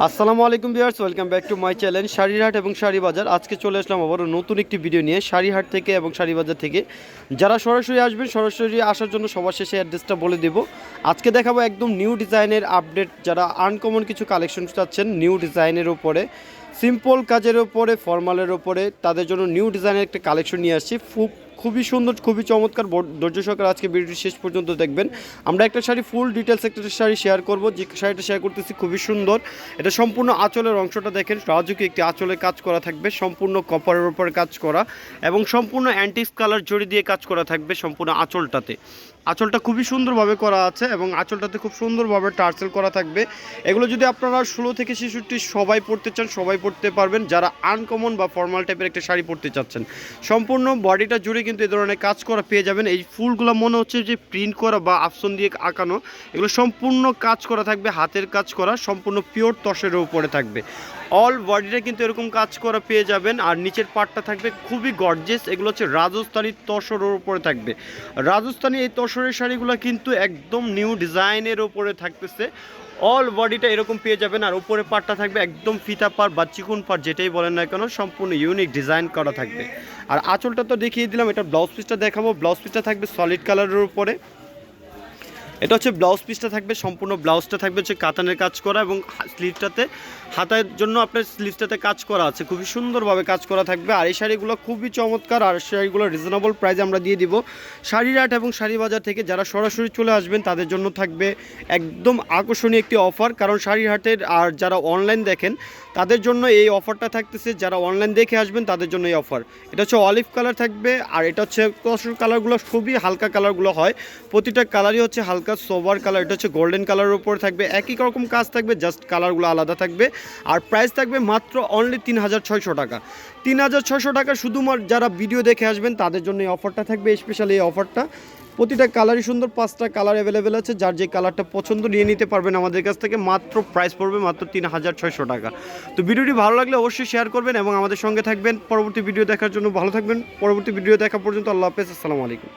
আসসালামু আলাইকুম viewers, welcome back to my channel শাড়িরহাট এবং শাড়ি বাজার। আজকে চলে আসলাম আবারও নতুন একটি ভিডিও নিয়ে শাড়িরহাট থেকে এবং শাড়ি বাজার থেকে। যারা সরাসরি আসবেন, সরাসরি আসার জন্য সবার শেষে অ্যাড্রেসটা বলে দেব। আজকে দেখাবো একদম নিউ ডিজাইনের আপডেট, যারা আনকমন কিছু কালেকশন চাচ্ছেন নিউ ডিজাইনের উপরে, সিম্পল কাজের উপরে, ফর্মালের উপরে, তাদের জন্য নিউ ডিজাইনের একটা কালেকশন নিয়ে আসছি। খুবই সুন্দর, খুবই চমৎকার। ধৈর্য সহকারে আজকে ভিডিওটি শেষ পর্যন্ত দেখবেন। আমরা একটা শাড়ি ফুল ডিটেলস একটা শাড়ি শেয়ার করব। যে শাড়িটা শেয়ার করতেছি খুবই সুন্দর। এটা সম্পূর্ণ আঁচলের অংশটা দেখেন, রাজুকি একটি আঁচলের কাজ করা থাকবে, সম্পূর্ণ কপারের উপর কাজ করা এবং সম্পূর্ণ অ্যান্টিক কালার জড়ি দিয়ে কাজ করা থাকবে সম্পূর্ণ আঁচলটাতে। আঁচলটা খুবই সুন্দরভাবে করা আছে এবং আঁচলটাতে খুব সুন্দরভাবে টার্সেল করা থাকবে। এগুলো যদি আপনারা 16 থেকে 66 সবাই পরতে চান, সবাই পরতে পারবেন। যারা আনকমন বা ফর্মাল টাইপের একটা শাড়ি পরতে চাচ্ছেন, সম্পূর্ণ বডিটা জুড়ে কিন্তু এই ধরনের কাজ করা পেয়ে যাবেন। এই ফুলগুলো মনে হচ্ছে যে প্রিন্ট করা বা আফসন দিয়ে আঁকানো। এগুলো সম্পূর্ণ কাজ করা থাকবে, হাতের কাজ করা, সম্পূর্ণ পিওর তসরের উপরে থাকবে। অল বডিটা কিন্তু এরকম কাজ করা পেয়ে যাবেন। আর নিচের পার্টটা থাকবে খুবই গর্জিয়াস। এগুলো হচ্ছে রাজস্থানী তসরের উপরে থাকবে। রাজস্থানী এই তসরের শাড়িগুলো কিন্তু একদম নিউ ডিজাইনের উপরে থাকতেছে। অল বডিটা এরকম পেয়ে যাবেন। আর উপরে পার্টটা থাকবে একদম ফিতা পার বা চিকুন পার, যেটাই বলেন না কেন, সম্পূর্ণ ইউনিক ডিজাইন করা থাকবে। আর আঁচলটা তো দেখিয়ে দিলাম, এটা ব্লাউজ পিসটা দেখাবো। ব্লাউজ পিসটা থাকবে সলিড কালারের উপরে। এটা হচ্ছে ব্লাউজ পিসটা থাকবে, সম্পূর্ণ ব্লাউজটা থাকবে হচ্ছে কাতানের কাজ করা এবং স্লিভটাতে হাতার জন্য আপনার স্লিভটাতে কাজ করা আছে, খুবই সুন্দরভাবে কাজ করা থাকবে। আর এই শাড়িগুলো খুবই চমৎকার। আর শাড়িগুলো রিজনেবল প্রাইসে আমরা দিয়ে দিব শাড়িরহাট এবং শাড়ি বাজার থেকে। যারা সরাসরি চলে আসবেন তাদের জন্য থাকবে একদম আকর্ষণীয় একটি অফার, কারণ শাড়িরহাটের আর যারা অনলাইন দেখেন তাদের জন্য এই অফারটা থাকতেছে। যারা অনলাইন দেখে আসবেন তাদের জন্য এই অফার। এটা হচ্ছে অলিভ কালার থাকবে, আর এটা হচ্ছে তসর কালারগুলো খুবই হালকা কালারগুলো হয়, প্রতিটা কালারই হচ্ছে হালকা সোবার কালার। এটা হচ্ছে গোল্ডেন কালারের উপর থাকবে, একই রকম কাজ থাকবে, জাস্ট কালারগুলো আলাদা থাকবে। আর প্রাইস থাকবে মাত্র অনলি 3600 টাকা। 3600 টাকা শুধুমাত্র যারা ভিডিও দেখে আসবেন তাদের জন্য এই অফারটা থাকবে, স্পেশালি এই অফারটা। প্রতিটা কালারই সুন্দর, 5টা কালার অ্যাভেলেবেল আছে। যার যে কালারটা পছন্দ নিয়ে নিতে পারবেন আমাদের কাছ থেকে। মাত্র প্রাইস পড়বে মাত্র 3600 টাকা। তো ভিডিওটি ভালো লাগলে অবশ্যই শেয়ার করবেন এবং আমাদের সঙ্গে থাকবেন পরবর্তী ভিডিও দেখার জন্য। ভালো থাকবেন, পরবর্তী ভিডিও দেখা পর্যন্ত। আল্লাহ হাফেজ, আসসালামু আলাইকুম।